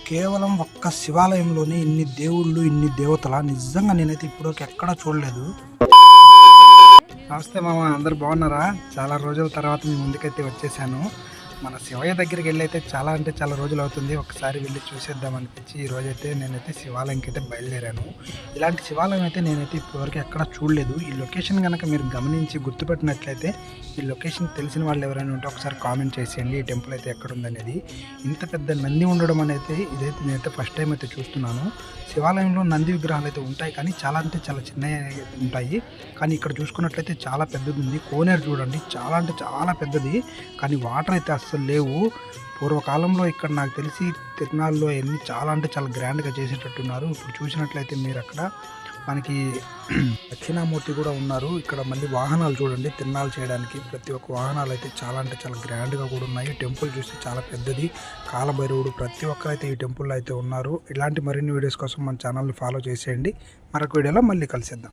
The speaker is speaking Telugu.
కేవలం ఒక్క శివాలయంలోనే ఇన్ని దేవుళ్ళు, ఇన్ని దేవతల నిజంగా నేనైతే ఇప్పటివరకు ఎక్కడా చూడలేదు. నమస్తే మామ, అందరు బాగున్నారా? చాలా రోజుల తర్వాత మీ ముందుకైతే వచ్చేసాను. మన శివయ్య దగ్గరికి వెళ్ళి అయితే చాలా అంటే చాలా రోజులు అవుతుంది. ఒకసారి వెళ్ళి చూసేద్దాం అనిపించి ఈ రోజైతే నేనైతే శివాలయంకి అయితే బయలుదేరాను. ఇలాంటి శివాలయం అయితే నేనైతే ఇప్పటివరకు ఎక్కడ చూడలేదు. ఈ లొకేషన్ కనుక మీరు గమనించి గుర్తుపెట్టినట్లయితే, ఈ లొకేషన్ తెలిసిన వాళ్ళు ఎవరైనా ఉంటే ఒకసారి కామెంట్ చేసేయండి ఈ టెంపుల్ అయితే ఎక్కడ ఉందనేది. ఇంత పెద్ద నంది ఉండడం అనేది ఇదైతే నేనైతే ఫస్ట్ టైం అయితే చూస్తున్నాను. శివాలయంలో నంది విగ్రహాలు అయితే ఉంటాయి, కానీ చాలా అంటే చాలా చిన్నవి ఉంటాయి. కానీ ఇక్కడ చూసుకున్నట్లయితే చాలా పెద్దది ఉంది. కోనేరు చూడండి, చాలా అంటే చాలా పెద్దది, కానీ వాటర్ అయితే అస్సలు లేవు. పూర్వకాలంలో ఇక్కడ నాకు తెలిసి తిరునాళ్ళలో అన్నీ చాలా అంటే చాలా గ్రాండ్గా చేసేటట్టున్నారు. ఇప్పుడు చూసినట్లయితే మీరు అక్కడ మనకి దక్షిణామూర్తి కూడా ఉన్నారు. ఇక్కడ మళ్ళీ వాహనాలు చూడండి, తిరునాళ్ళు చేయడానికి ప్రతి ఒక్క వాహనాలు అయితే చాలా అంటే చాలా గ్రాండ్గా కూడా ఉన్నాయి. టెంపుల్ చూస్తే చాలా పెద్దది. కాలభైరవుడు ప్రతి ఒక్కరైతే ఈ టెంపుల్లో అయితే ఉన్నారు. ఇలాంటి మరిన్ని వీడియోస్ కోసం మన ఛానల్ని ఫాలో చేసేయండి. మరొక వీడియోలో మళ్ళీ కలిసేద్దాం.